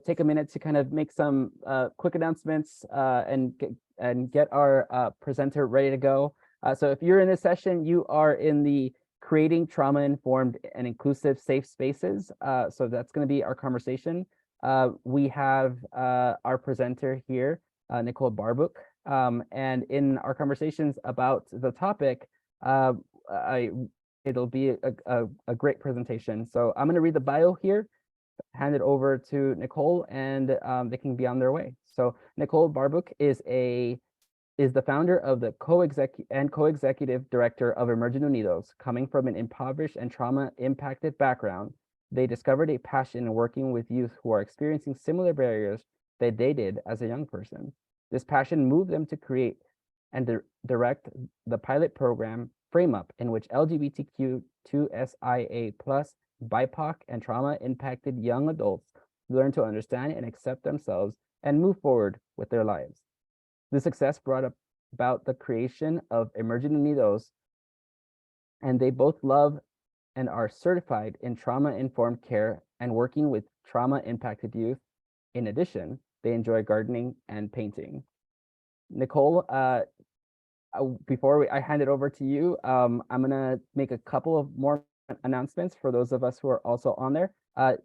take a minute to kind of make some quick announcements and get our presenter ready to go. So if you're in this session, you are in the Creating Trauma-Informed and Inclusive Safe Spaces. So that's going to be our conversation. We have our presenter here, Nicole Barbuch. And in our conversations about the topic, it'll be a great presentation. So I'm going to read the bio here, hand it over to Nicole, and they can be on their way. So Nicole Barbuch is the founder of the co-executive director of Emerging Unidos. Coming from an impoverished and trauma-impacted background, they discovered a passion in working with youth who are experiencing similar barriers that they did as a young person. This passion moved them to create and direct the pilot program Frame Up, in which LGBTQ2SIA+, BIPOC, and trauma-impacted young adults learn to understand and accept themselves and move forward with their lives. This success brought about the creation of Emerging Unidos, and they both love and are certified in trauma-informed care and working with trauma-impacted youth. In addition, they enjoy gardening and painting. Nicole, before I hand it over to you, I'm gonna make a couple of more announcements for those of us who are also on there.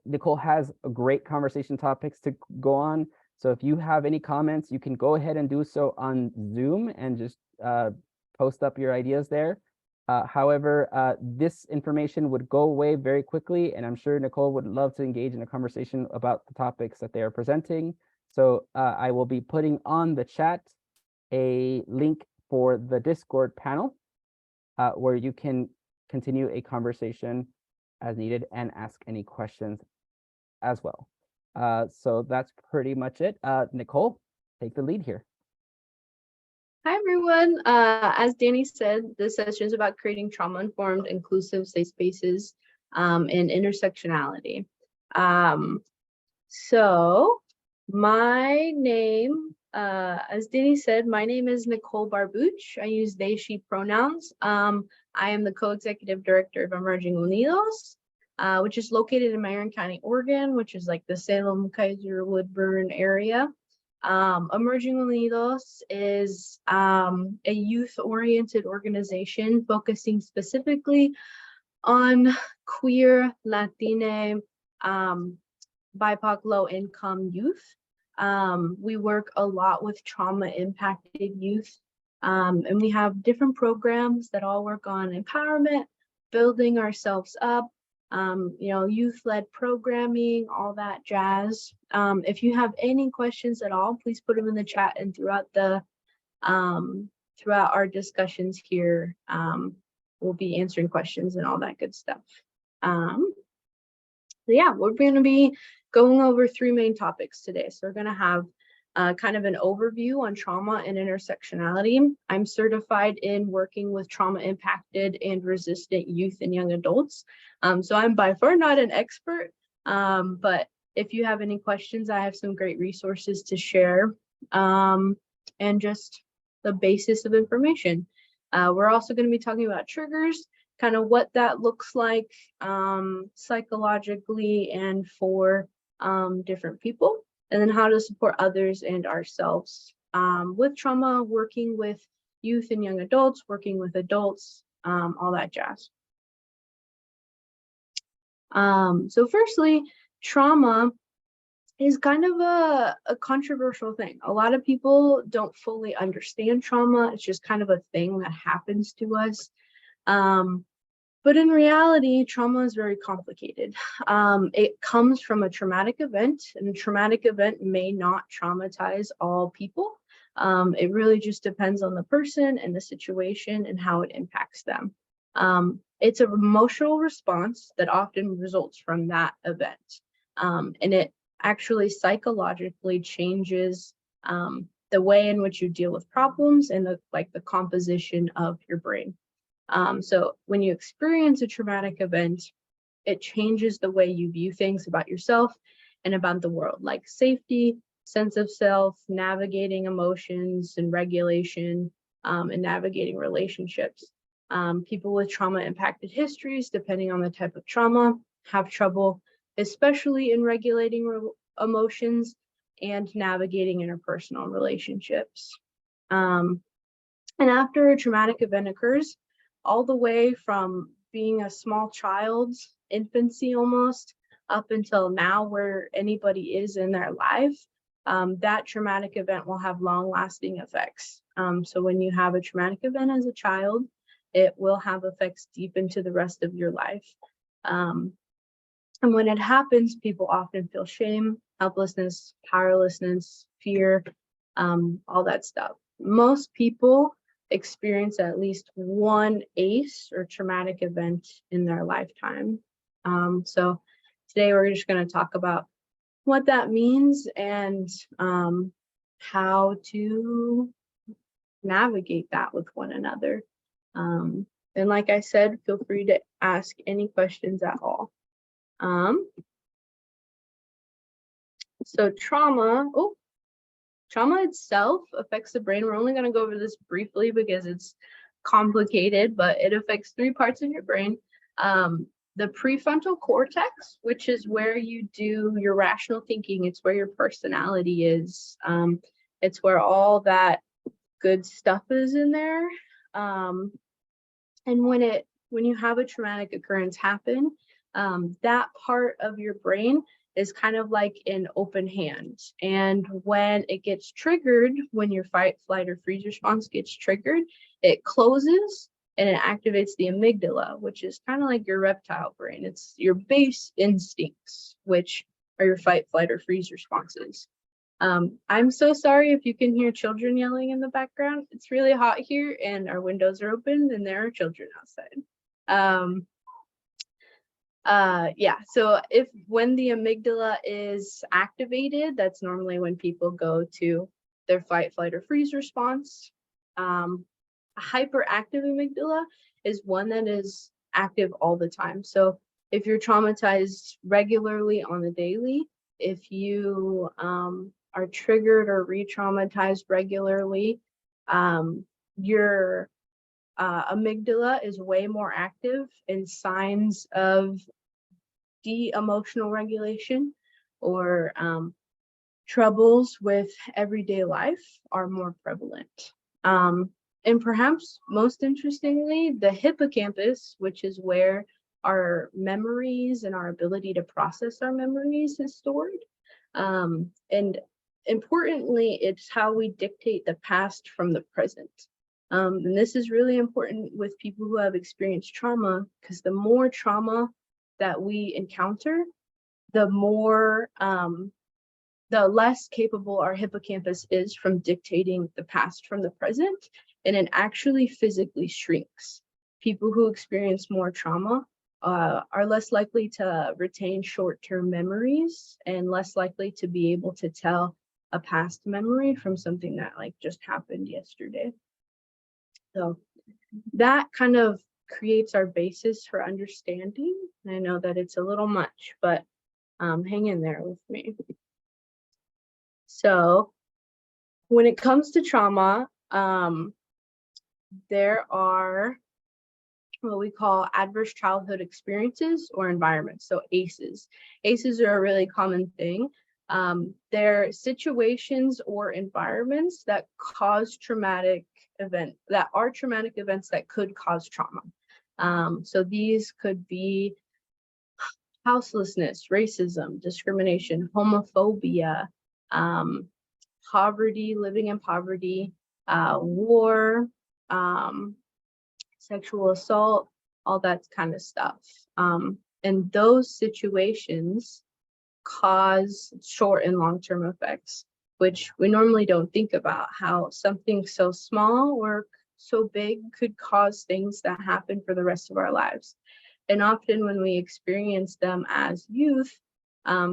Nicole has great conversation topics to go on. So if you have any comments, you can go ahead and do so on Zoom and just post up your ideas there. However, this information would go away very quickly, and I'm sure Nicole would love to engage in a conversation about the topics that they are presenting. So I will be putting on the chat a link for the Discord panel where you can continue a conversation as needed and ask any questions as well. So that's pretty much it. Nicole, take the lead here. Hi, everyone. As Danny said, this session is about creating trauma-informed, inclusive, safe spaces and intersectionality. So my name, as Danny said, my name is Nicole Barbuch. I use they, she pronouns. I am the co-executive director of Emerging Unidos, which is located in Marion County, Oregon, which is like the Salem, Kaiser, Woodburn area. Emerging Unidos is a youth-oriented organization focusing specifically on queer, Latinx, BIPOC, low-income youth. We work a lot with trauma-impacted youth, and we have different programs that all work on empowerment, building ourselves up, youth-led programming, all that jazz. If you have any questions at all, please put them in the chat, and throughout our discussions here, we'll be answering questions and all that good stuff. So yeah, we're going to be going over three main topics today. So we're going to have kind of an overview on trauma and intersectionality. I'm certified in working with trauma-impacted and resistant youth and young adults. So I'm by far not an expert, but if you have any questions, I have some great resources to share and just the basis of information. We're also going to be talking about triggers, kind of what that looks like psychologically and for different people, and then how to support others and ourselves with trauma, working with youth and young adults, working with adults, all that jazz. So firstly, trauma is kind of a controversial thing. A lot of people don't fully understand trauma. It's just kind of a thing that happens to us. But in reality, trauma is very complicated. It comes from a traumatic event, and a traumatic event may not traumatize all people. It really just depends on the person and the situation and how it impacts them. It's an emotional response that often results from that event. And it actually psychologically changes the way in which you deal with problems and the composition of your brain. So when you experience a traumatic event, it changes the way you view things about yourself and about the world, like safety, sense of self, navigating emotions and regulation, and navigating relationships. People with trauma-impacted histories, depending on the type of trauma, have trouble, especially in regulating emotions and navigating interpersonal relationships. And after a traumatic event occurs, all the way from being a small child's infancy almost up until now, where anybody is in their life, that traumatic event will have long-lasting effects. So when you have a traumatic event as a child, it will have effects deep into the rest of your life. And when it happens, people often feel shame, helplessness, powerlessness, fear, all that stuff. Most people experience at least one ACE or traumatic event in their lifetime. So today we're just going to talk about what that means and how to navigate that with one another. And like I said, feel free to ask any questions at all. So trauma itself affects the brain. We're only going to go over this briefly because it's complicated, but it affects 3 parts of your brain. The prefrontal cortex, which is where you do your rational thinking. It's where your personality is. It's where all that good stuff is in there. And when you have a traumatic occurrence happen, that part of your brain is kind of like an open hand. And when it gets triggered, when your fight, flight, or freeze response gets triggered, it closes and it activates the amygdala, which is kind of like your reptile brain. It's your base instincts, which are your fight, flight, or freeze responses. I'm so sorry if you can hear children yelling in the background. It's really hot here and our windows are open and there are children outside. Yeah, so when the amygdala is activated, that's normally when people go to their fight, flight, or freeze response. A hyperactive amygdala is one that is active all the time. So if you're traumatized regularly on the daily, if you are triggered or re-traumatized regularly, your amygdala is way more active, and signs of de-emotional regulation or troubles with everyday life are more prevalent. And perhaps most interestingly, the hippocampus, which is where our memories and our ability to process our memories is stored. And importantly, it's how we dictate the past from the present. And this is really important with people who have experienced trauma, because the more trauma that we encounter, the less capable our hippocampus is from dictating the past from the present, and it actually physically shrinks. People who experience more trauma are less likely to retain short-term memories and less likely to be able to tell a past memory from something that like just happened yesterday. So that kind of creates our basis for understanding. I know that it's a little much, but hang in there with me. So when it comes to trauma, there are what we call adverse childhood experiences or environments, so ACEs. ACEs are a really common thing. They're situations or environments that cause traumatic events that could cause trauma. So these could be houselessness, racism, discrimination, homophobia, poverty, living in poverty, war, sexual assault, all that kind of stuff. And those situations cause short and long-term effects, which we normally don't think about, how something so small or so big could cause things that happen for the rest of our lives. And often when we experience them as youth,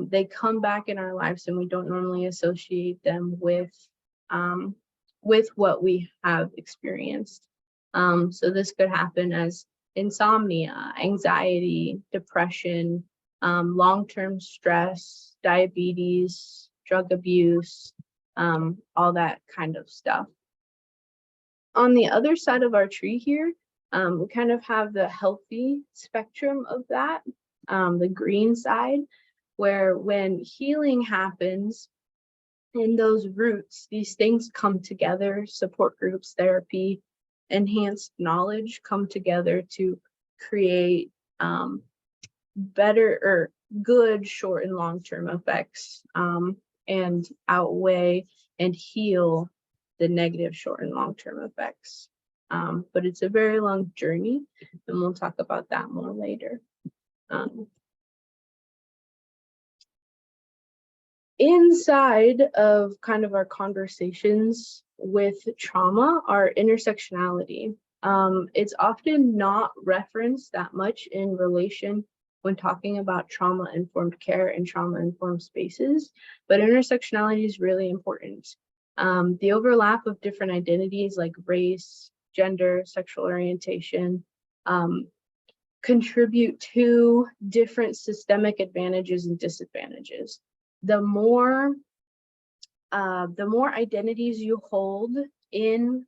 they come back in our lives and we don't normally associate them with what we have experienced. So this could happen as insomnia, anxiety, depression, long-term stress, diabetes, drug abuse, all that kind of stuff. On the other side of our tree here, we kind of have the healthy spectrum of that, the green side, where when healing happens in those roots, these things come together, support groups, therapy, enhanced knowledge come together to create better or good short and long-term effects, and outweigh and heal the negative short and long-term effects. But it's a very long journey, and we'll talk about that more later. Inside of kind of our conversations with trauma are intersectionality. It's often not referenced that much in relation when talking about trauma-informed care and trauma-informed spaces, but intersectionality is really important. The overlap of different identities like race, gender, sexual orientation, contribute to different systemic advantages and disadvantages. The more identities you hold in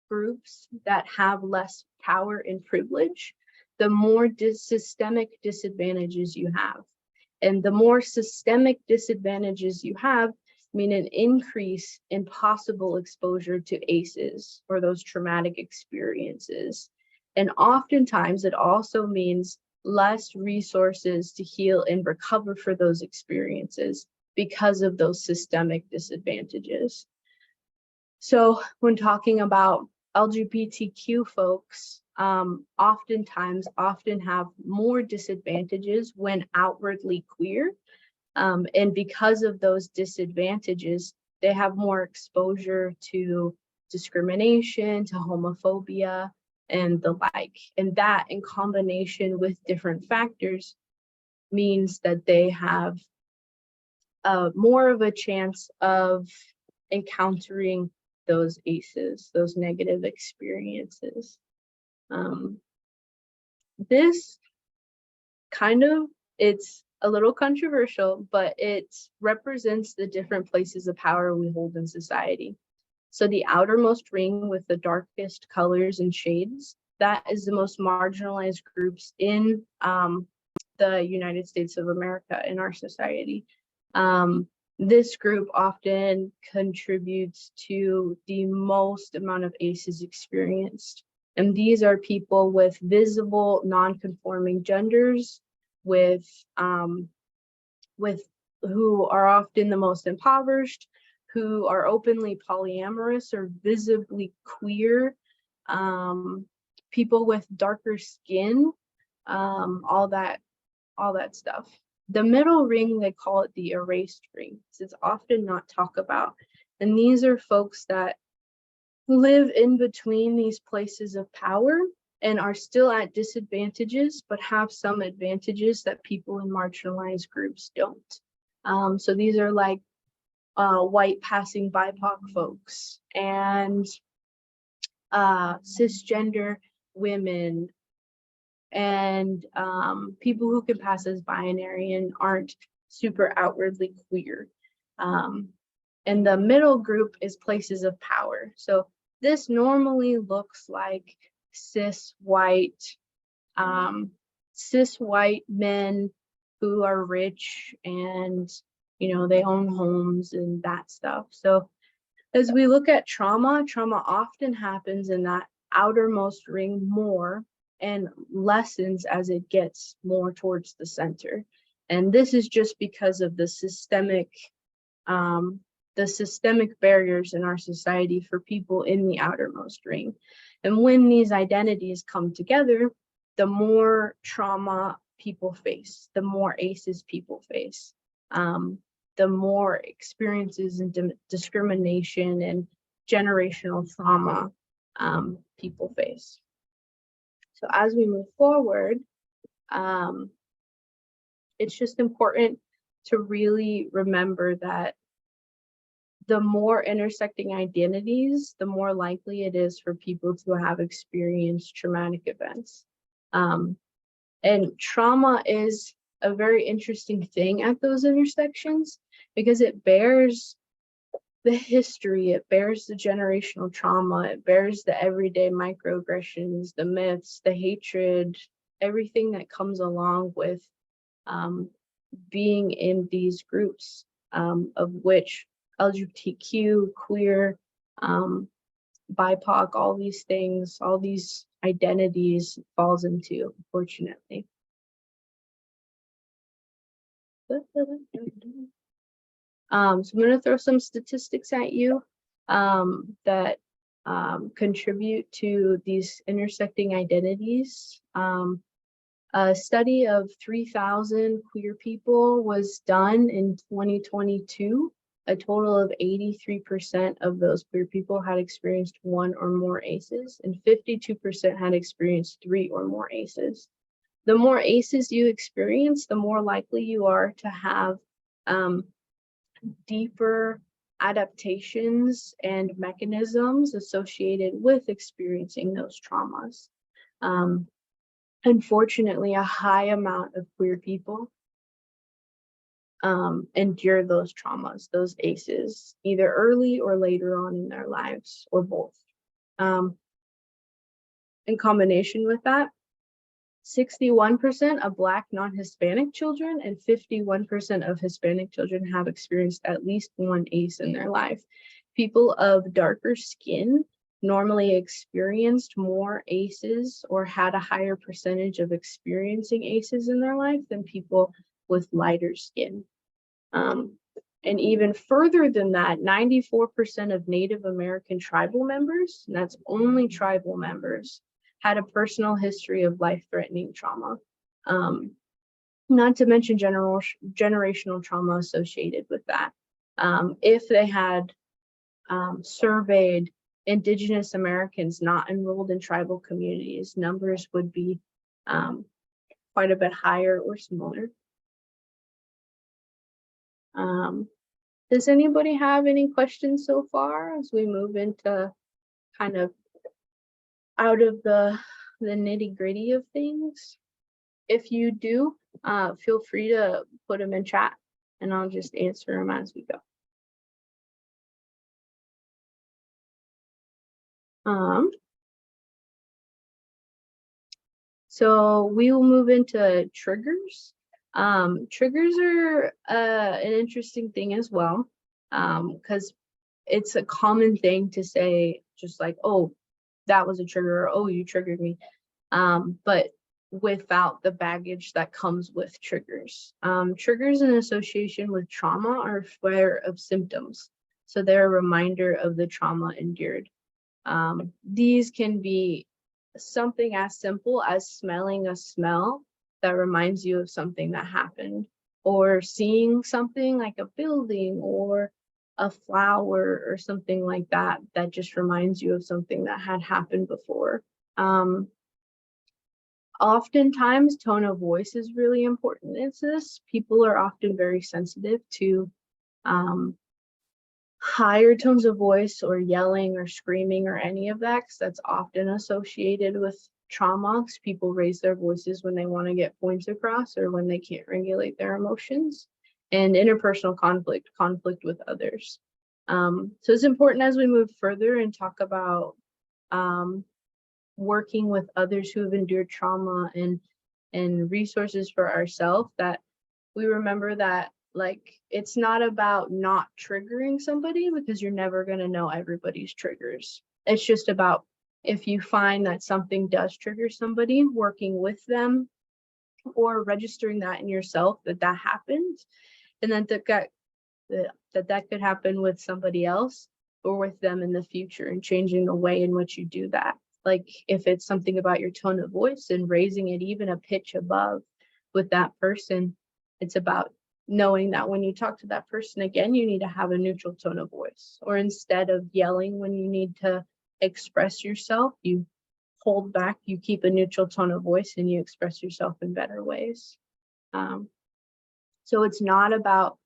groups that have less power and privilege, the more systemic disadvantages you have. And the more systemic disadvantages you have mean an increase in possible exposure to ACEs or those traumatic experiences. And oftentimes it also means less resources to heal and recover for those experiences because of those systemic disadvantages. So when talking about LGBTQ folks, oftentimes often have more disadvantages when outwardly queer. And because of those disadvantages, they have more exposure to discrimination, to homophobia, and the like. And that in combination with different factors means that they have more of a chance of encountering those ACEs, those negative experiences. This kind of, it's a little controversial, but it represents the different places of power we hold in society. So the outermost ring with the darkest colors and shades, that is the most marginalized groups in the United States of America, in our society. This group often contributes to the most amount of ACEs experienced. And these are people with visible non-conforming genders, with who are often the most impoverished, who are openly polyamorous or visibly queer, people with darker skin, all that stuff. The middle ring, they call it the erased ring. It's often not talked about. And these are folks that live in between these places of power and are still at disadvantages, but have some advantages that people in marginalized groups don't. So these are like white passing BIPOC folks and cisgender women, and people who can pass as binary and aren't super outwardly queer. And the middle group is places of power. So this normally looks like cis white men who are rich and, you know, they own homes and that stuff. So as we look at trauma, trauma often happens in that outermost ring more and lessens as it gets more towards the center. And this is just because of the systemic barriers in our society for people in the outermost ring. And when these identities come together, the more trauma people face, the more ACEs people face, the more experiences and discrimination and generational trauma people face. So as we move forward, it's just important to really remember that the more intersecting identities, the more likely it is for people to have experienced traumatic events. And trauma is a very interesting thing at those intersections because it bears the history, it bears the generational trauma, it bears the everyday microaggressions, the myths, the hatred, everything that comes along with being in these groups, of which LGBTQ, queer, BIPOC, all these things, all these identities falls into, unfortunately. So I'm going to throw some statistics at you that contribute to these intersecting identities. A study of 3,000 queer people was done in 2022. A total of 83% of those queer people had experienced one or more ACEs, and 52% had experienced 3 or more ACEs. The more ACEs you experience, the more likely you are to have deeper adaptations and mechanisms associated with experiencing those traumas. Unfortunately, a high amount of queer people endure those traumas, those ACEs, either early or later on in their lives, or both. In combination with that, 61% of Black non-Hispanic children and 51% of Hispanic children have experienced at least one ACE in their life. People of darker skin normally experienced more ACEs or had a higher percentage of experiencing ACEs in their life than people with lighter skin. And even further than that, 94% of Native American tribal members, and that's only tribal members, had a personal history of life-threatening trauma. Not to mention generational trauma associated with that. If they had surveyed Indigenous Americans not enrolled in tribal communities, numbers would be quite a bit higher or similar. Does anybody have any questions so far as we move into kind of out of the nitty-gritty of things? If you do, feel free to put them in chat and I'll just answer them as we go. So we will move into triggers. Triggers are an interesting thing as well, because it's a common thing to say, just like, oh, that was a trigger, or oh, you triggered me, but without the baggage that comes with triggers. Triggers in association with trauma are a flare of symptoms, so they're a reminder of the trauma endured. These can be something as simple as smelling a smell that reminds you of something that happened, or seeing something like a building or a flower or something like that that just reminds you of something that had happened before. Oftentimes, tone of voice is really important in this. People are often very sensitive to higher tones of voice or yelling or screaming or any of that, because that's often associated with trauma. People raise their voices when they want to get points across or when they can't regulate their emotions. And interpersonal conflict with others. So it's important as we move further and talk about working with others who have endured trauma and resources for ourselves, that we remember that, like, it's not about not triggering somebody, because you're never going to know everybody's triggers. It's just about, if you find that something does trigger somebody, working with them or registering that in yourself that happened, and then that could happen with somebody else or with them in the future, and changing the way in which you do that. Like, if it's something about your tone of voice and raising it even a pitch above with that person, it's about knowing that when you talk to that person again, you need to have a neutral tone of voice, or instead of yelling when you need to express yourself, you hold back, you keep a neutral tone of voice, and you express yourself in better ways. So it's not about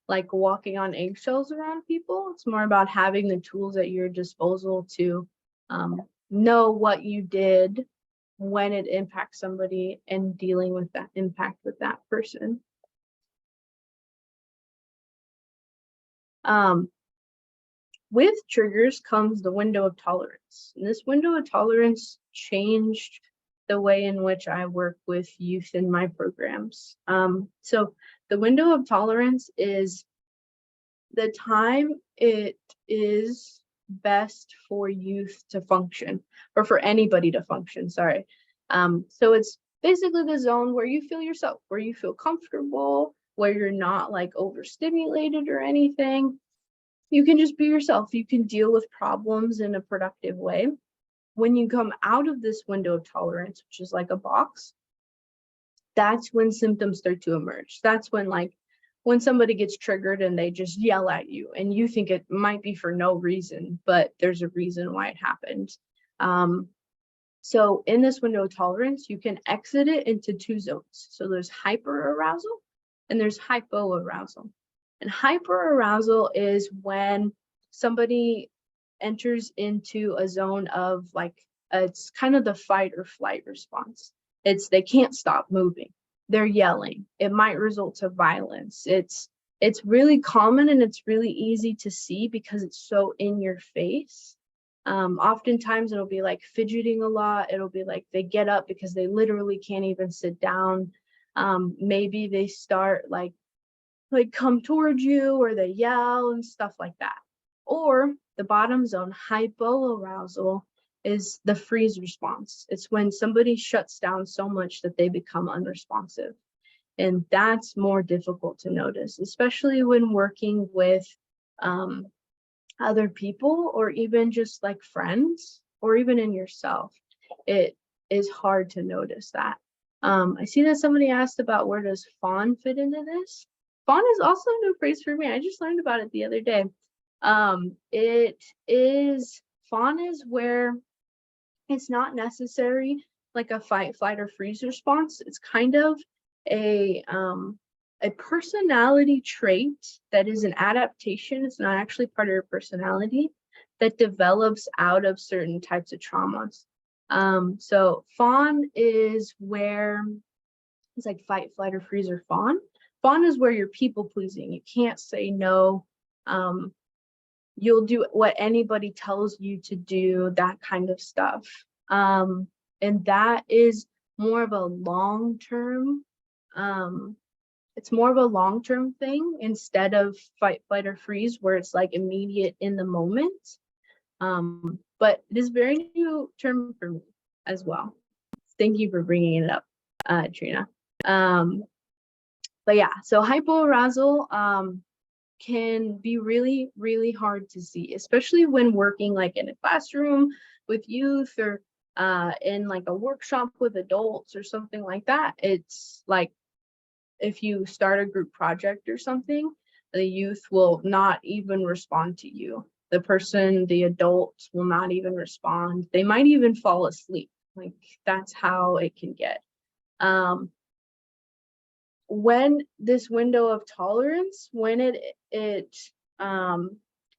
like walking on eggshells around people. It's more about having the tools at your disposal to know what you did when it impacts somebody and dealing with that impact with that person. With triggers comes the window of tolerance. And this window of tolerance changed the way in which I work with youth in my programs. So The window of tolerance is the time it is best for youth to function, or for anybody to function, sorry. So it's basically the zone where you feel yourself, where you feel comfortable, where you're not like overstimulated or anything. You can just be yourself. You can deal with problems in a productive way. When you come out of this window of tolerance, which is like a box, that's when symptoms start to emerge. That's when, like, when somebody gets triggered and they just yell at you and you think it might be for no reason, but there's a reason why it happened. So in this window of tolerance, you can exit it into two zones. So there's hyperarousal and there's hypoarousal. And hyperarousal is when somebody enters into a zone of like, it's kind of the fight or flight response. It's they can't stop moving. They're yelling. It might result to violence. It's really common and it's really easy to see because it's so in your face. Oftentimes it'll be like fidgeting a lot. It'll be like they get up because they literally can't even sit down. Maybe they start like come towards you, or they yell and stuff like that. Or the bottom zone, hypoarousal, is the freeze response. It's when somebody shuts down so much that they become unresponsive. And that's more difficult to notice, especially when working with other people, or even just like friends, or even in yourself. It is hard to notice that. I see that somebody asked about where does fawn fit into this. Fawn is also a new phrase for me. I just learned about it the other day. Fawn is where it's not necessary like a fight, flight, or freeze response. It's kind of a personality trait that is an adaptation. It's not actually part of your personality, that develops out of certain types of traumas. So fawn is where it's like fight, flight, or freeze, or fawn. Fawn is where you're people pleasing. You can't say no. You'll do what anybody tells you to do, that kind of stuff. And that is more of a long-term, it's more of a long-term thing instead of fight, flight, or freeze, where it's like immediate in the moment. But it is a very new term for me as well. Thank you for bringing it up, Trina. But yeah, so hypoarousal can be really, really hard to see, especially when working like in a classroom with youth, or in like a workshop with adults or something like that. It's like if you start a group project or something, the youth will not even respond to you. The adults will not even respond. They might even fall asleep. Like that's how it can get. When this window of tolerance, when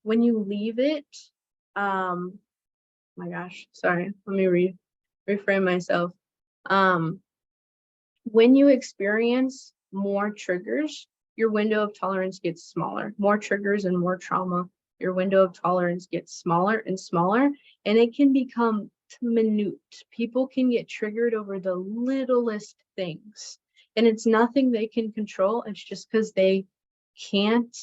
you leave it, my gosh, sorry, let me reframe myself. When you experience more triggers, your window of tolerance gets smaller. More triggers and more trauma, your window of tolerance gets smaller and smaller, and it can become minute. People can get triggered over the littlest things, and it's nothing they can control. It's just because they can't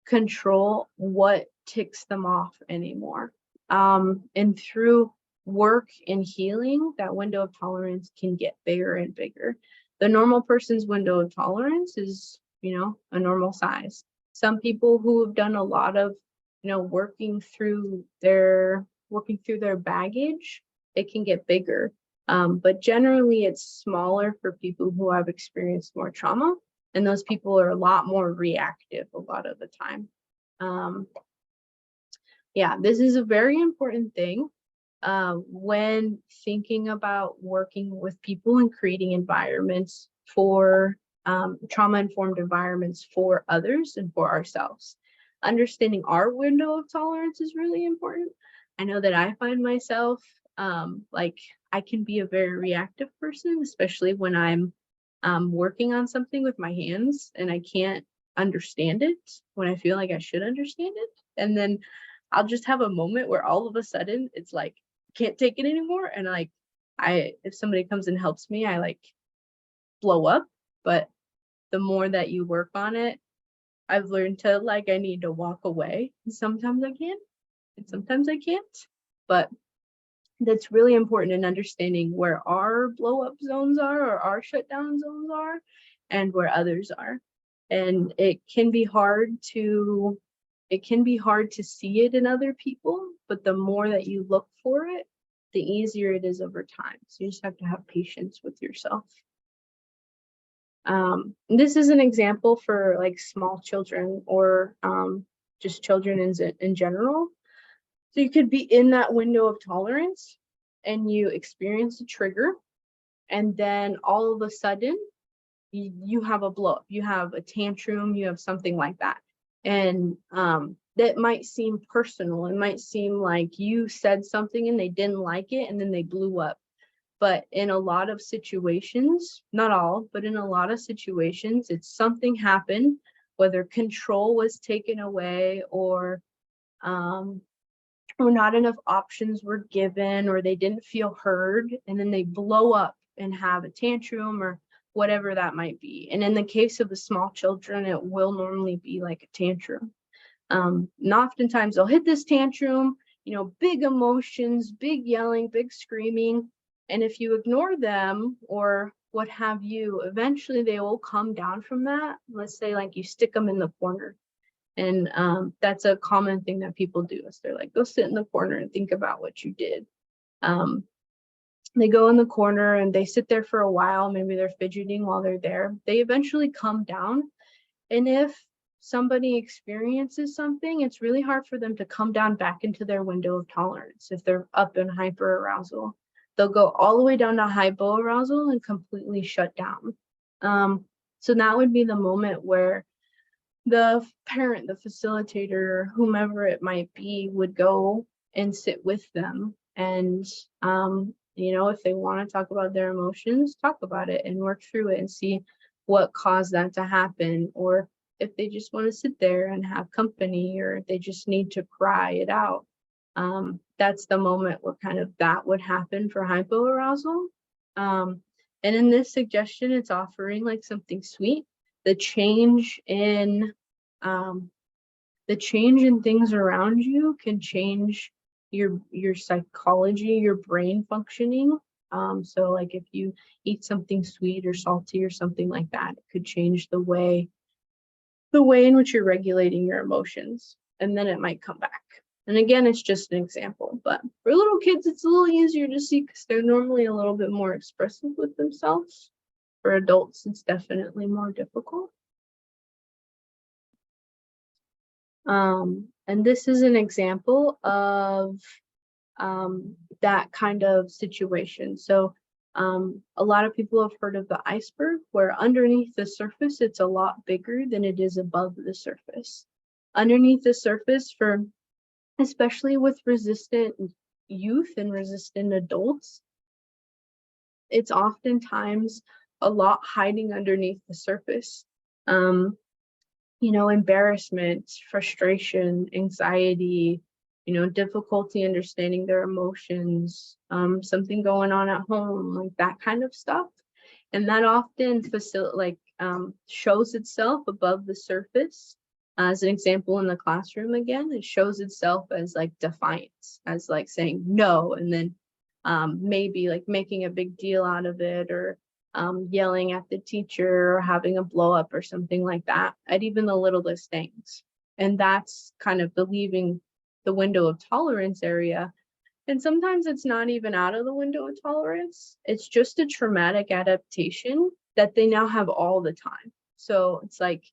control what ticks them off anymore. And through work and healing, that window of tolerance can get bigger and bigger. The normal person's window of tolerance is, a normal size. Some people who have done a lot of, working through their baggage, it can get bigger. But generally it's smaller for people who have experienced more trauma, and those people are a lot more reactive a lot of the time. Yeah, this is a very important thing when thinking about working with people and creating environments for trauma-informed environments for others and for ourselves. Understanding our window of tolerance is really important. I know that I find myself like I can be a very reactive person, especially when I'm working on something with my hands and I can't understand it when I feel like I should understand it. And then I'll just have a moment where all of a sudden it's like, can't take it anymore. And like, if somebody comes and helps me, I like blow up. But the more that you work on it, I've learned to, like, I need to walk away. Sometimes I can, and sometimes I can't. But that's really important in understanding where our blow up zones are or our shutdown zones are and where others are. And it can be hard to see it in other people, but the more that you look for it, the easier it is over time. So you just have to have patience with yourself. This is an example for like small children or just children in general. So you could be in that window of tolerance and you experience a trigger, and then all of a sudden you have a blow up, you have a tantrum, you have something like that. And that might seem personal. It might seem like you said something and they didn't like it and then they blew up. But in a lot of situations, not all, but in a lot of situations, it's something happened, whether control was taken away or not enough options were given, or they didn't feel heard, and then they blow up and have a tantrum or whatever that might be. And in the case of the small children, it will normally be like a tantrum. And oftentimes they'll hit this tantrum, big emotions, big yelling, big screaming. And if you ignore them or what have you, eventually they will come down from that. Let's say like you stick them in the corner. And that's a common thing that people do is they're like, go sit in the corner and think about what you did. They go in the corner and they sit there for a while. Maybe they're fidgeting while they're there. They eventually come down. And if somebody experiences something, it's really hard for them to come down back into their window of tolerance. If they're up in hyperarousal, they'll go all the way down to hypoarousal and completely shut down. So that would be the moment where the parent, the facilitator, whomever it might be, would go and sit with them. And, if they want to talk about their emotions, talk about it and work through it and see what caused that to happen. Or if they just want to sit there and have company, or they just need to cry it out. That's the moment where kind of that would happen for hypoarousal. And in this suggestion, it's offering like something sweet. The change in things around you can change your psychology, your brain functioning. So like if you eat something sweet or salty or something like that, it could change the way in which you're regulating your emotions, and then it might come back. And again, it's just an example, but for little kids, it's a little easier to see because they're normally a little bit more expressive with themselves. For adults, it's definitely more difficult. And this is an example of that kind of situation. So a lot of people have heard of the iceberg, where underneath the surface, it's a lot bigger than it is above the surface. Underneath the surface, especially with resistant youth and resistant adults, it's oftentimes a lot hiding underneath the surface. Embarrassment, frustration, anxiety, difficulty understanding their emotions, something going on at home, like that kind of stuff. And that often shows itself above the surface. As an example, in the classroom, again, it shows itself as like defiance, as like saying no, and then maybe like making a big deal out of it, or yelling at the teacher, or having a blow up or something like that at even the littlest things. And that's kind of leaving the window of tolerance area. And sometimes it's not even out of the window of tolerance. It's just a traumatic adaptation that they now have all the time. So it's like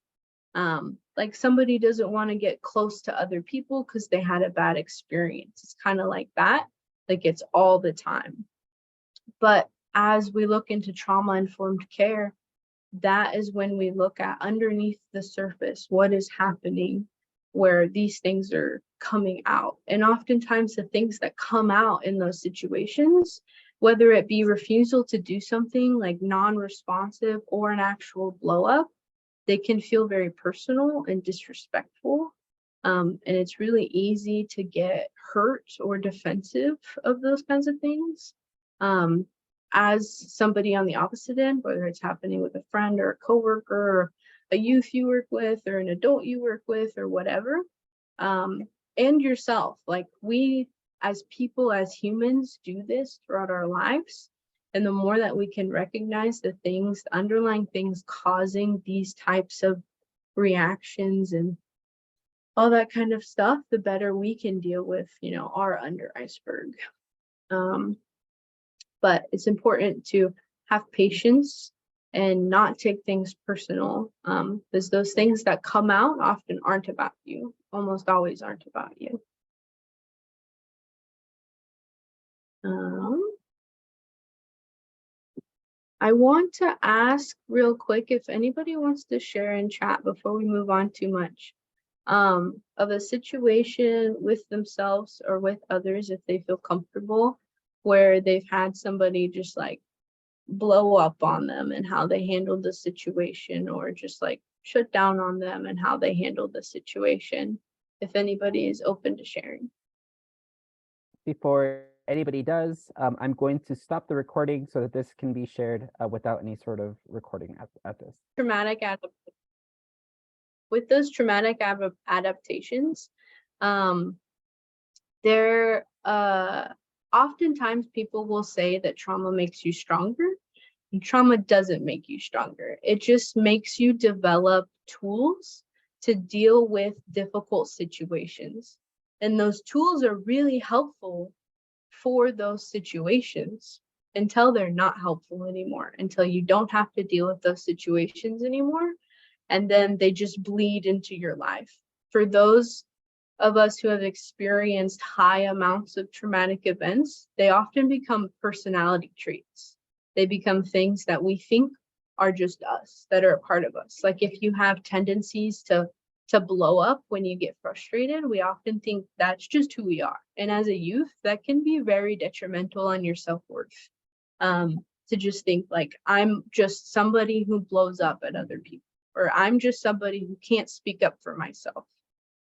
somebody doesn't want to get close to other people because they had a bad experience. It's kind of like that, like it's all the time. But as we look into trauma-informed care, that is when we look at underneath the surface, what is happening, where these things are coming out. And oftentimes the things that come out in those situations, whether it be refusal to do something like non-responsive or an actual blow up, they can feel very personal and disrespectful. And it's really easy to get hurt or defensive of those kinds of things. as somebody on the opposite end, whether it's happening with a friend or a coworker or a youth you work with or an adult you work with or whatever, and yourself. Like, we as people, as humans, do this throughout our lives. And the more that we can recognize the things, the underlying things causing these types of reactions and all that kind of stuff, the better we can deal with, our under iceberg. But it's important to have patience and not take things personal, because those things that come out often aren't about you, almost always aren't about you. I want to ask real quick if anybody wants to share in chat before we move on too much, of a situation with themselves or with others, if they feel comfortable, where they've had somebody just like blow up on them and how they handled the situation, or just like shut down on them and how they handled the situation, if anybody is open to sharing. Before anybody does, I'm going to stop the recording so that this can be shared without any sort of recording at this. With those traumatic adaptations, there oftentimes people will say that trauma makes you stronger, and trauma doesn't make you stronger. It just makes you develop tools to deal with difficult situations. And those tools are really helpful for those situations until they're not helpful anymore, until you don't have to deal with those situations anymore. And then they just bleed into your life. For those of us who have experienced high amounts of traumatic events, they often become personality traits. They become things that we think are just us, that are a part of us. Like, if you have tendencies to blow up when you get frustrated, we often think that's just who we are. And as a youth, that can be very detrimental on your self-worth. To just think like, I'm just somebody who blows up at other people, or I'm just somebody who can't speak up for myself.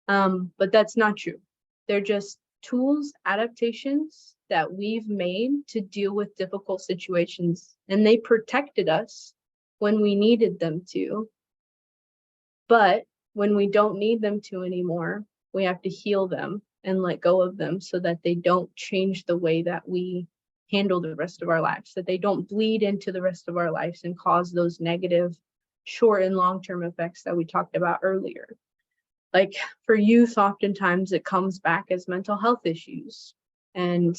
But that's not true. They're just tools, adaptations that we've made to deal with difficult situations, and they protected us when we needed them to. But when we don't need them to anymore, we have to heal them and let go of them so that they don't change the way that we handle the rest of our lives, that they don't bleed into the rest of our lives and cause those negative short and long-term effects that we talked about earlier. Like, for youth, oftentimes it comes back as mental health issues and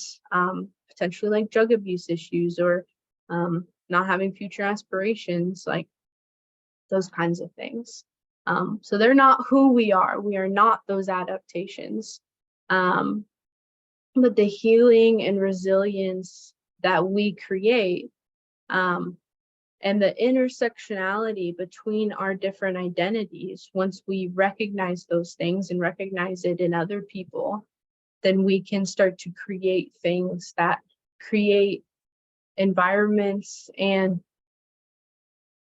potentially like drug abuse issues, or not having future aspirations, like those kinds of things. So they're not who we are. We are not those adaptations. But the healing and resilience that we create, and the intersectionality between our different identities, once we recognize those things and recognize it in other people, then we can start to create things that create environments and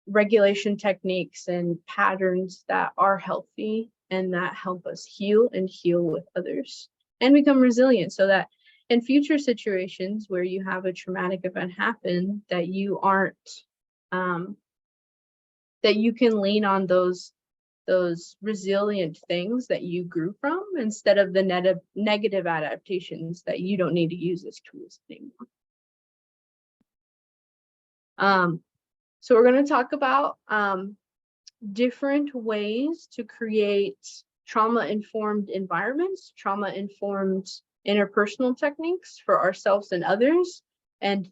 regulation techniques and patterns that are healthy and that help us heal and heal with others and become resilient, so that in future situations where you have a traumatic event happen, that you aren't that you can lean on those resilient things that you grew from, instead of the negative adaptations that you don't need to use as tools anymore. So we're going to talk about different ways to create trauma-informed environments, trauma-informed interpersonal techniques for ourselves and others, and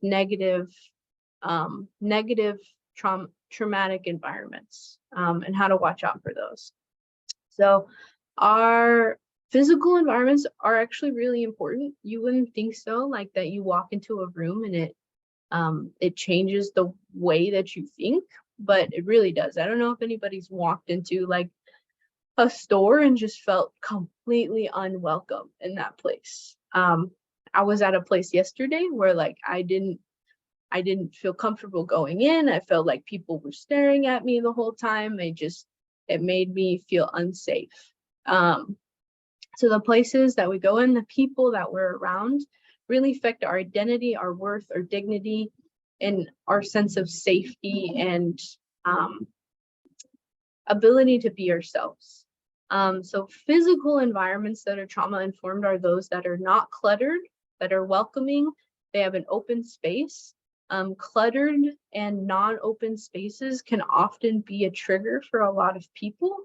traumatic environments, and how to watch out for those. So our physical environments are actually really important. You wouldn't think so, like that you walk into a room and it changes the way that you think, but it really does. I don't know if anybody's walked into like a store and just felt completely unwelcome in that place. I was at a place yesterday where like I didn't feel comfortable going in. I felt like people were staring at me the whole time. It made me feel unsafe. So the places that we go in, the people that we're around, really affect our identity, our worth, our dignity, in our sense of safety and ability to be ourselves. So physical environments that are trauma informed are those that are not cluttered, that are welcoming, they have an open space. Cluttered and non-open spaces can often be a trigger for a lot of people.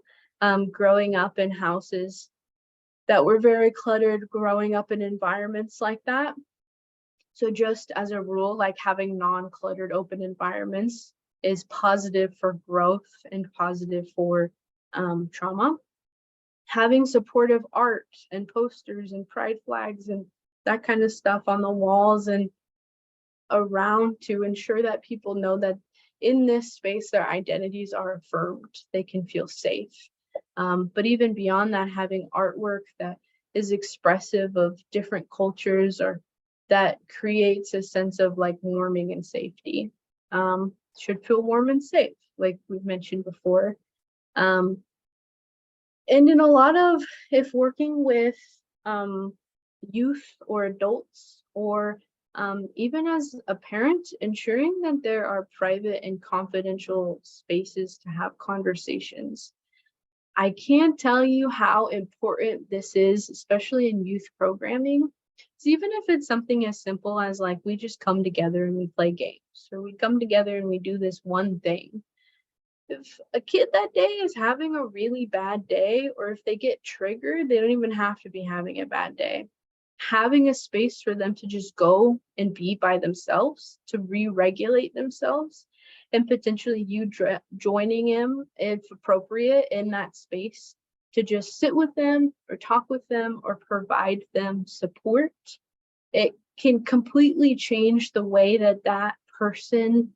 Growing up in houses that were very cluttered, growing up in environments like that. So just as a rule, like having non-cluttered open environments is positive for growth and positive for trauma. Having supportive art and posters and pride flags and that kind of stuff on the walls and around to ensure that people know that in this space their identities are affirmed, they can feel safe. But even beyond that, having artwork that is expressive of different cultures or that creates a sense of like warming and safety. Should feel warm and safe, like we've mentioned before. And in a lot of, if working with youth or adults, or even as a parent, ensuring that there are private and confidential spaces to have conversations. I can't tell you how important this is, especially in youth programming. So even if it's something as simple as like we just come together and we play games, or we come together and we do this one thing. If a kid that day is having a really bad day, or if they get triggered, they don't even have to be having a bad day. Having a space for them to just go and be by themselves, to re-regulate themselves, and potentially you joining him if appropriate in that space to just sit with them or talk with them or provide them support. It can completely change the way that that person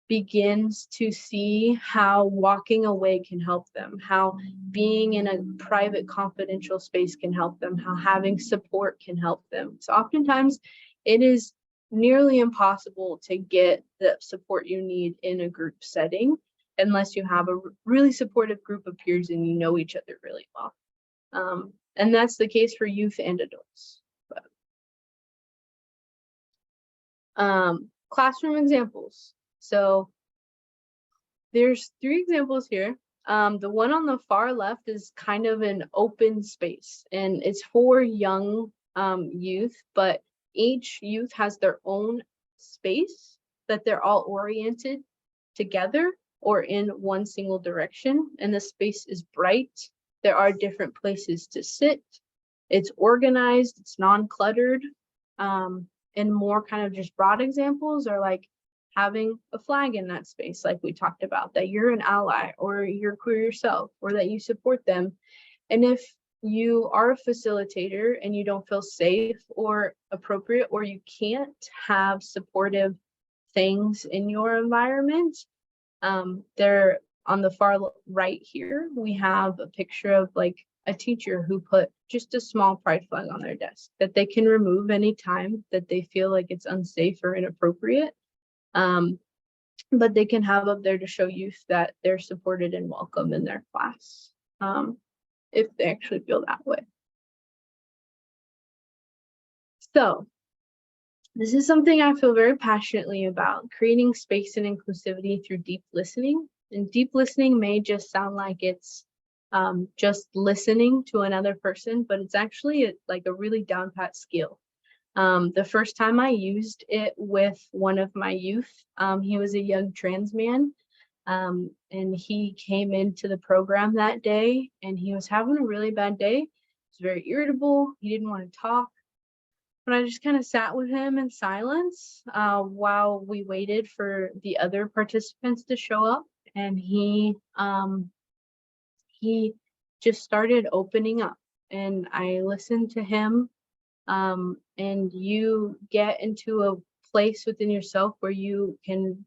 begins to see how walking away can help them, how being in a private confidential space can help them, how having support can help them. So oftentimes it is nearly impossible to get the support you need in a group setting unless you have a really supportive group of peers and you know each other really well. And that's the case for youth and adults. Classroom examples. So there's 3 examples here. The one on the far left is kind of an open space, and it's for young youth, but each youth has their own space that they're all oriented together or in one single direction, and the space is bright. There are different places to sit. It's organized, it's non-cluttered. And more kind of just broad examples are like having a flag in that space, like we talked about, that you're an ally or you're queer yourself or that you support them. And if you are a facilitator and you don't feel safe or appropriate, or you can't have supportive things in your environment, there on the far right here, we have a picture of like a teacher who put just a small pride flag on their desk that they can remove anytime that they feel like it's unsafe or inappropriate. But they can have up there to show youth that they're supported and welcome in their class, if they actually feel that way. So this is something I feel very passionately about, creating space and inclusivity through deep listening. And deep listening may just sound like it's just listening to another person, but it's actually like a really down pat skill. The first time I used it with one of my youth, he was a young trans man, and he came into the program that day and he was having a really bad day. He was very irritable. He didn't want to talk, but I just kind of sat with him in silence while we waited for the other participants to show up, and he just started opening up, and I listened to him. And you get into a place within yourself where you can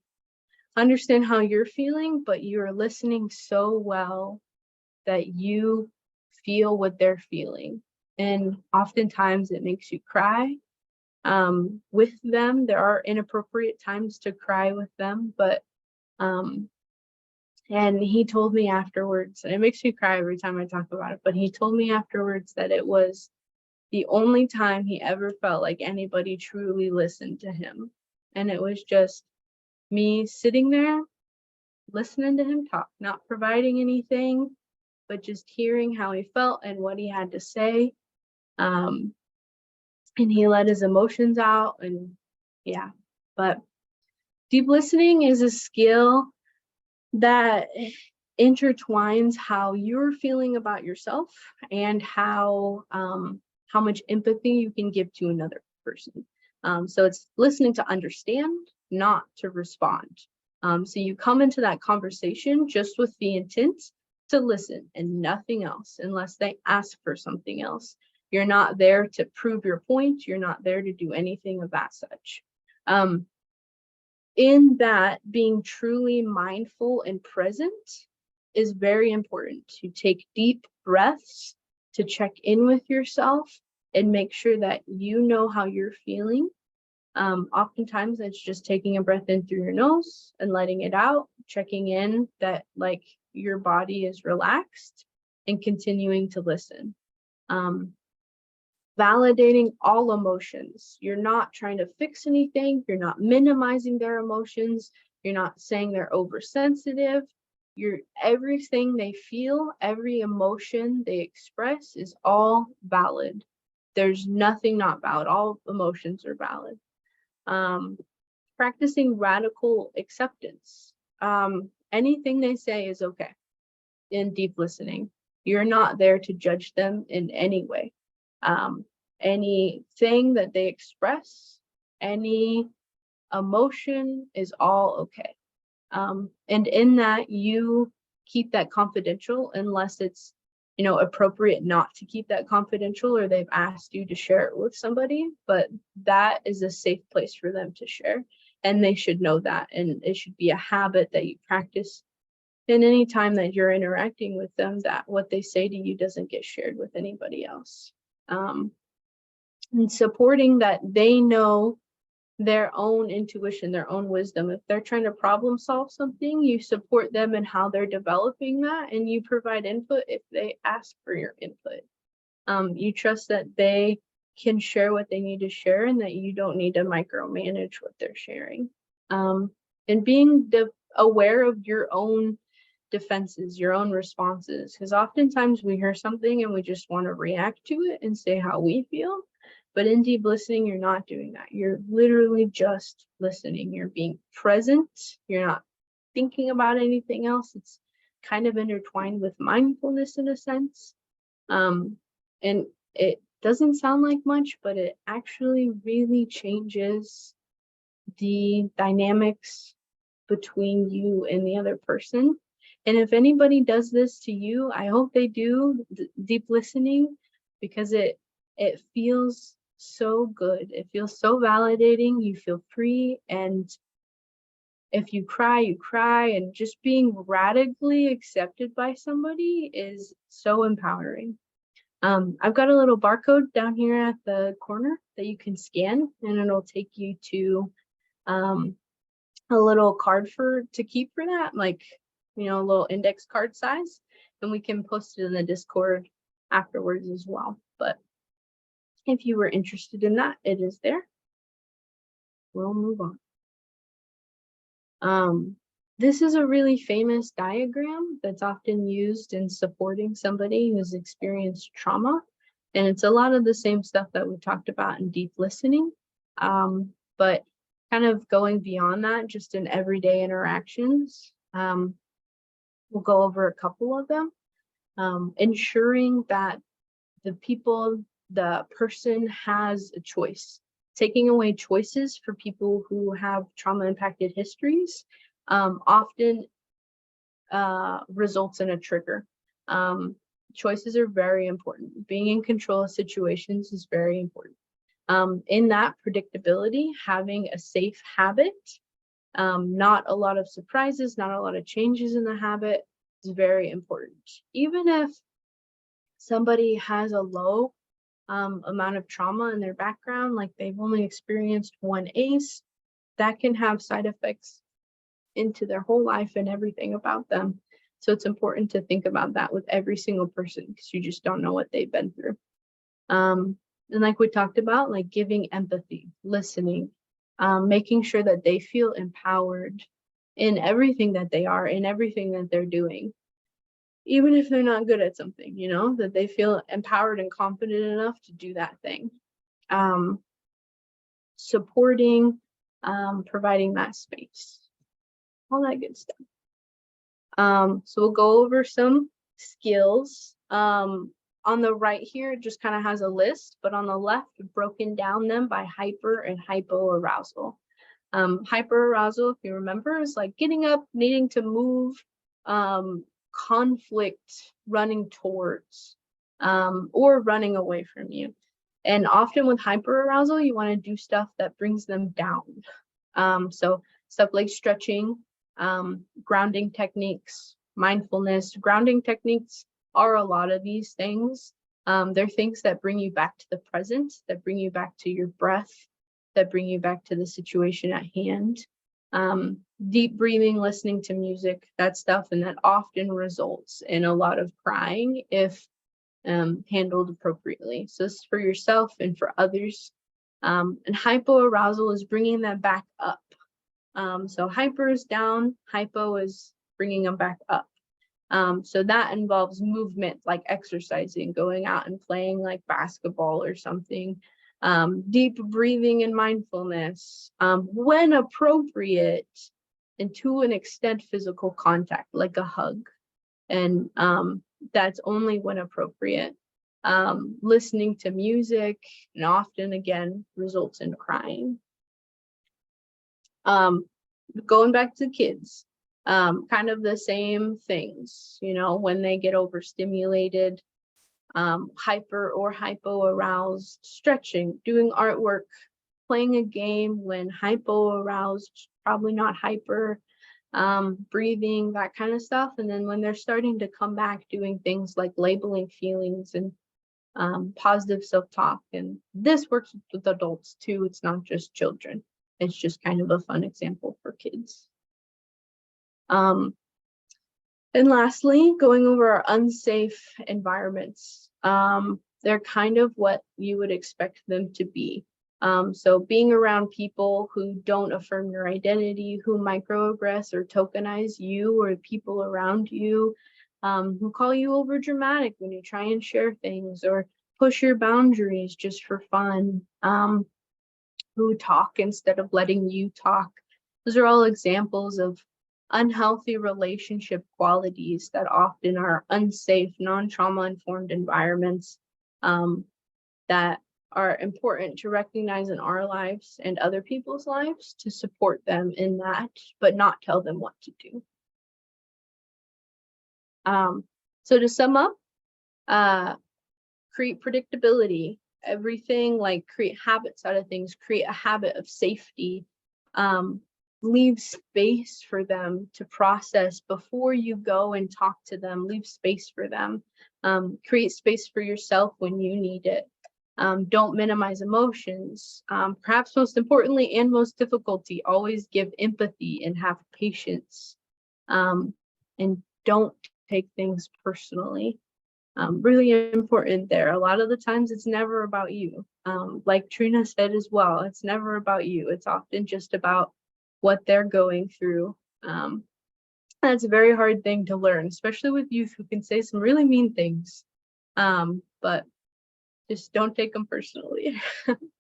understand how you're feeling, but you're listening so well that you feel what they're feeling. And oftentimes it makes you cry with them. There are inappropriate times to cry with them, but and he told me afterwards, and it makes me cry every time I talk about it, but he told me afterwards that it was the only time he ever felt like anybody truly listened to him. And it was just me sitting there, listening to him talk, not providing anything, but just hearing how he felt and what he had to say. And he let his emotions out, and yeah. But deep listening is a skill that intertwines how you're feeling about yourself and how much empathy you can give to another person. So it's listening to understand, not to respond. So you come into that conversation just with the intent to listen and nothing else, unless they ask for something else. You're not there to prove your point. You're not there to do anything of that such. In that, being truly mindful and present is very important. To take deep breaths, to check in with yourself and make sure that you know how you're feeling. Oftentimes it's just taking a breath in through your nose and letting it out, checking in that like your body is relaxed, and continuing to listen. Validating all emotions. You're not trying to fix anything. You're not minimizing their emotions. You're not saying they're oversensitive. Everything they feel, every emotion they express is all valid. There's nothing not valid. All emotions are valid. Practicing radical acceptance. Anything they say is okay. In deep listening, you're not there to judge them in any way. Anything that they express, any emotion is all okay. And in that, you keep that confidential unless it's, appropriate not to keep that confidential, or they've asked you to share it with somebody, but that is a safe place for them to share. And they should know that. And it should be a habit that you practice. And any time that you're interacting with them, that what they say to you doesn't get shared with anybody else. And supporting that they know their own intuition, their own wisdom. If they're trying to problem solve something, you support them in how they're developing that, and you provide input if they ask for your input. You trust that they can share what they need to share, and that you don't need to micromanage what they're sharing. And being aware of your own defenses, your own responses, because oftentimes we hear something and we just want to react to it and say how we feel. But in deep listening, you're not doing that. You're literally just listening. You're being present. You're not thinking about anything else. It's kind of intertwined with mindfulness in a sense. And it doesn't sound like much, but it actually really changes the dynamics between you and the other person. And if anybody does this to you, I hope they do deep listening, because it feels so good. It feels so validating. You feel free. And if you cry, you cry. And just being radically accepted by somebody is so empowering. I've got a little barcode down here at the corner that you can scan, and it'll take you to a little card to keep for that, like, a little index card size, and we can post it in the Discord afterwards as well. But if you were interested in that, it is there. We'll move on. This is a really famous diagram that's often used in supporting somebody who's experienced trauma. And it's a lot of the same stuff that we talked about in deep listening, but kind of going beyond that, just in everyday interactions. We'll go over a couple of them. Ensuring that the person has a choice. Taking away choices for people who have trauma impacted histories often results in a trigger. Choices are very important. Being in control of situations is very important. In that predictability, having a safe habit, not a lot of surprises, not a lot of changes in the habit, is very important. Even if somebody has a low amount of trauma in their background, like they've only experienced one ACE, that can have side effects into their whole life and everything about them. So it's important to think about that with every single person, because you just don't know what they've been through. And like we talked about, like giving empathy, listening, making sure that they feel empowered in everything that they are, in everything that they're doing. Even if they're not good at something, you know, that they feel empowered and confident enough to do that thing. Supporting, providing that space, all that good stuff. So we'll go over some skills. On the right here, it just kind of has a list, but on the left, we've broken down them by hyper and hypoarousal. Hyperarousal, if you remember, is like getting up, needing to move, conflict, running towards, or running away from you. And often with hyperarousal, you want to do stuff that brings them down. So stuff like stretching, grounding techniques, mindfulness. Grounding techniques are a lot of these things. They're things that bring you back to the present, that bring you back to your breath, that bring you back to the situation at hand. Deep breathing, listening to music, that stuff, and that often results in a lot of crying if handled appropriately. So this is for yourself and for others. And hypoarousal is bringing them back up. So hyper is down, hypo is bringing them back up. So that involves movement, like exercising, going out and playing like basketball or something. Deep breathing and mindfulness, when appropriate, and to an extent physical contact, like a hug. And that's only when appropriate. Listening to music, and often again results in crying. Going back to kids, kind of the same things, you know, when they get overstimulated, hyper or hypo-aroused, stretching, doing artwork, playing a game when hypo-aroused, probably not hyper, breathing, that kind of stuff. And then when they're starting to come back, doing things like labeling feelings and positive self-talk. And this works with adults too, it's not just children. It's just kind of a fun example for kids. And lastly, going over our unsafe environments. They're kind of what you would expect them to be. So being around people who don't affirm your identity, who microaggress or tokenize you or people around you, who call you over dramatic when you try and share things or push your boundaries just for fun, who talk instead of letting you talk. Those are all examples of unhealthy relationship qualities that often are unsafe, non-trauma informed environments that are important to recognize in our lives and other people's lives to support them in that, but not tell them what to do. So to sum up, create predictability, everything, like create habits out of things, create a habit of safety, leave space for them to process before you go and talk to them, leave space for them, create space for yourself when you need it. Don't minimize emotions. Perhaps most importantly and most difficulty, always give empathy and have patience. And don't take things personally. Really important there. A lot of the times it's never about you. Like Trina said as well, it's never about you. It's often just about what they're going through. That's a very hard thing to learn, especially with youth who can say some really mean things. But just don't take them personally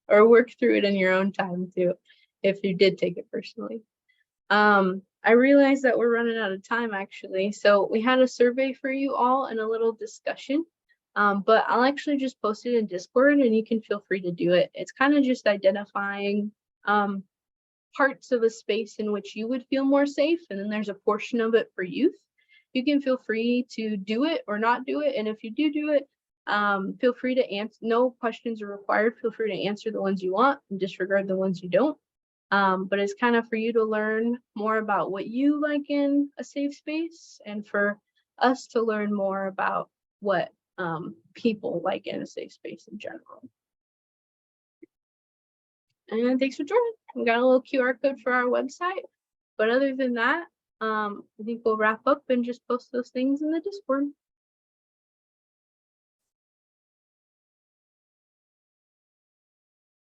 or work through it in your own time too, if you did take it personally. I realize that we're running out of time actually. So we had a survey for you all and a little discussion, but I'll actually just post it in Discord and you can feel free to do it. It's kind of just identifying parts of a space in which you would feel more safe. And then there's a portion of it for youth. You can feel free to do it or not do it. And if you do it, feel free to answer. No questions are required. Feel free to answer the ones you want and disregard the ones you don't. But it's kind of for you to learn more about what you like in a safe space and for us to learn more about what people like in a safe space in general. And thanks for joining. We got a little QR code for our website. But other than that, I think we'll wrap up and just post those things in the Discord.